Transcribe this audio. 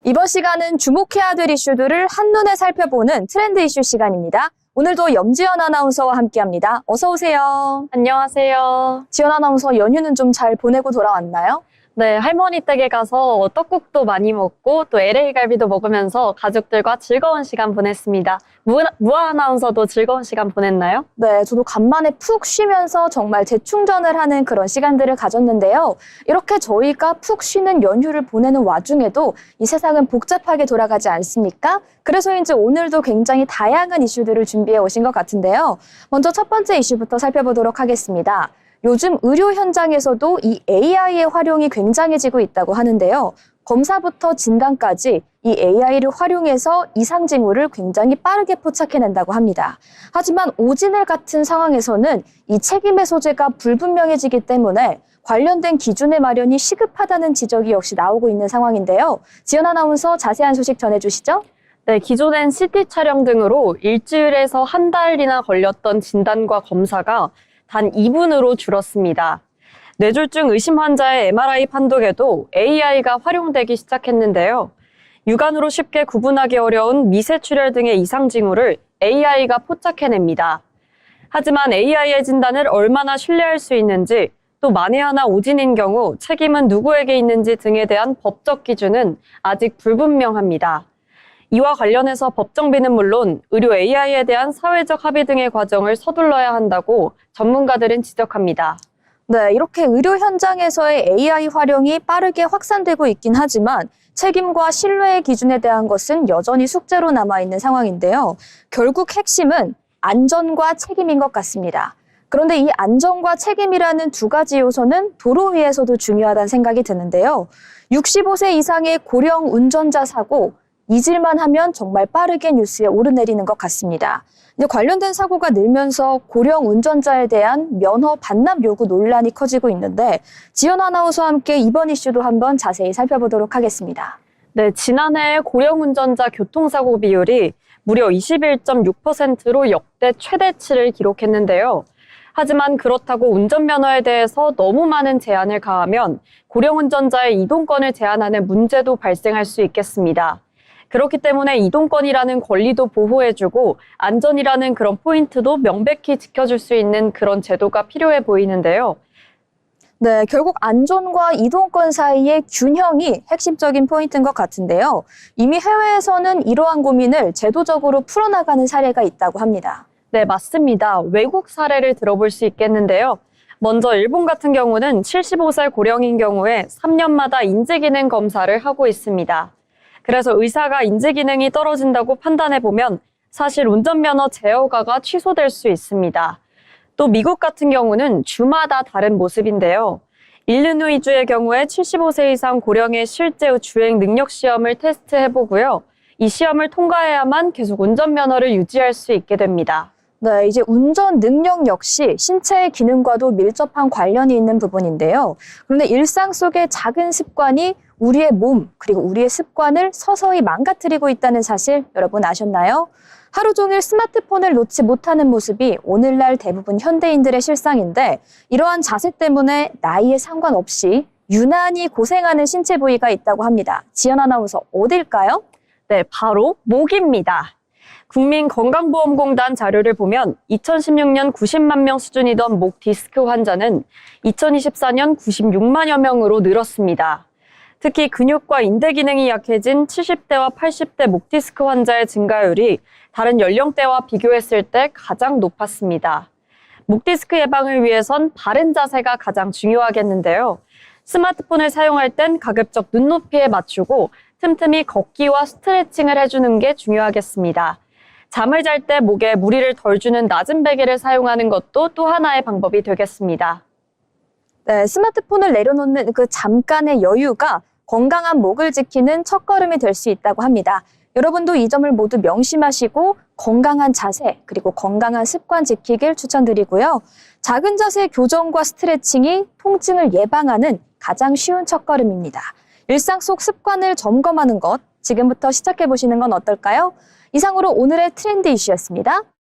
이번 시간은 주목해야 될 이슈들을 한눈에 살펴보는 트렌드 이슈 시간입니다. 오늘도 염지연 아나운서와 함께합니다. 어서 오세요. 안녕하세요. 지연 아나운서 연휴는 좀 잘 보내고 돌아왔나요? 네, 할머니 댁에 가서 떡국도 많이 먹고 또 LA 갈비도 먹으면서 가족들과 즐거운 시간 보냈습니다. 무아 아나운서도 즐거운 시간 보냈나요? 네, 저도 간만에 푹 쉬면서 정말 재충전을 하는 그런 시간들을 가졌는데요. 이렇게 저희가 푹 쉬는 연휴를 보내는 와중에도 이 세상은 복잡하게 돌아가지 않습니까? 그래서인지 오늘도 굉장히 다양한 이슈들을 준비해 오신 것 같은데요. 먼저 첫 번째 이슈부터 살펴보도록 하겠습니다. 요즘 의료 현장에서도 이 AI의 활용이 굉장해지고 있다고 하는데요. 검사부터 진단까지 이 AI를 활용해서 이상 징후를 굉장히 빠르게 포착해낸다고 합니다. 하지만 오진을 같은 상황에서는 이 책임의 소재가 불분명해지기 때문에 관련된 기준의 마련이 시급하다는 지적이 역시 나오고 있는 상황인데요. 지연 아나운서 자세한 소식 전해주시죠. 네, 기존엔 CT 촬영 등으로 일주일에서 한 달이나 걸렸던 진단과 검사가 단 2분으로 줄었습니다. 뇌졸중 의심 환자의 MRI 판독에도 AI가 활용되기 시작했는데요. 육안으로 쉽게 구분하기 어려운 미세출혈 등의 이상 징후를 AI가 포착해냅니다. 하지만 AI의 진단을 얼마나 신뢰할 수 있는지, 또 만에 하나 오진인 경우 책임은 누구에게 있는지 등에 대한 법적 기준은 아직 불분명합니다. 이와 관련해서 법정비는 물론 의료 AI에 대한 사회적 합의 등의 과정을 서둘러야 한다고 전문가들은 지적합니다. 네, 이렇게 의료 현장에서의 AI 활용이 빠르게 확산되고 있긴 하지만 책임과 신뢰의 기준에 대한 것은 여전히 숙제로 남아있는 상황인데요. 결국 핵심은 안전과 책임인 것 같습니다. 그런데 이 안전과 책임이라는 두 가지 요소는 도로 위에서도 중요하다는 생각이 드는데요. 65세 이상의 고령 운전자 사고, 잊을만 하면 정말 빠르게 뉴스에 오르내리는 것 같습니다. 이제 관련된 사고가 늘면서 고령 운전자에 대한 면허 반납 요구 논란이 커지고 있는데 지연 아나운서와 함께 이번 이슈도 한번 자세히 살펴보도록 하겠습니다. 네, 지난해 고령 운전자 교통사고 비율이 무려 21.6%로 역대 최대치를 기록했는데요. 하지만 그렇다고 운전면허에 대해서 너무 많은 제한을 가하면 고령 운전자의 이동권을 제한하는 문제도 발생할 수 있겠습니다. 그렇기 때문에 이동권이라는 권리도 보호해주고 안전이라는 그런 포인트도 명백히 지켜줄 수 있는 그런 제도가 필요해 보이는데요. 네, 결국 안전과 이동권 사이의 균형이 핵심적인 포인트인 것 같은데요. 이미 해외에서는 이러한 고민을 제도적으로 풀어나가는 사례가 있다고 합니다. 네, 맞습니다. 외국 사례를 들어볼 수 있겠는데요. 먼저 일본 같은 경우는 75세 고령인 경우에 3년마다 인지기능 검사를 하고 있습니다. 그래서 의사가 인지기능이 떨어진다고 판단해보면 사실 운전면허 제어가가 취소될 수 있습니다. 또 미국 같은 경우는 주마다 다른 모습인데요. 일리노이주의 경우에 75세 이상 고령의 실제 주행 능력 시험을 테스트해보고요. 이 시험을 통과해야만 계속 운전면허를 유지할 수 있게 됩니다. 네, 이제 운전 능력 역시 신체의 기능과도 밀접한 관련이 있는 부분인데요. 그런데 일상 속의 작은 습관이 우리의 몸 그리고 우리의 습관을 서서히 망가뜨리고 있다는 사실 여러분 아셨나요? 하루 종일 스마트폰을 놓지 못하는 모습이 오늘날 대부분 현대인들의 실상인데 이러한 자세 때문에 나이에 상관없이 유난히 고생하는 신체 부위가 있다고 합니다. 지연 아나운서 어딜까요? 네, 바로 목입니다. 국민건강보험공단 자료를 보면 2016년 90만 명 수준이던 목 디스크 환자는 2024년 96만여 명으로 늘었습니다. 특히 근육과 인대 기능이 약해진 70대와 80대 목 디스크 환자의 증가율이 다른 연령대와 비교했을 때 가장 높았습니다. 목 디스크 예방을 위해선 바른 자세가 가장 중요하겠는데요. 스마트폰을 사용할 땐 가급적 눈높이에 맞추고 틈틈이 걷기와 스트레칭을 해주는 게 중요하겠습니다. 잠을 잘 때 목에 무리를 덜 주는 낮은 베개를 사용하는 것도 또 하나의 방법이 되겠습니다. 네, 스마트폰을 내려놓는 그 잠깐의 여유가 건강한 목을 지키는 첫걸음이 될 수 있다고 합니다. 여러분도 이 점을 모두 명심하시고 건강한 자세 그리고 건강한 습관 지키길 추천드리고요. 작은 자세 교정과 스트레칭이 통증을 예방하는 가장 쉬운 첫걸음입니다. 일상 속 습관을 점검하는 것 지금부터 시작해보시는 건 어떨까요? 이상으로 오늘의 트렌드 이슈였습니다.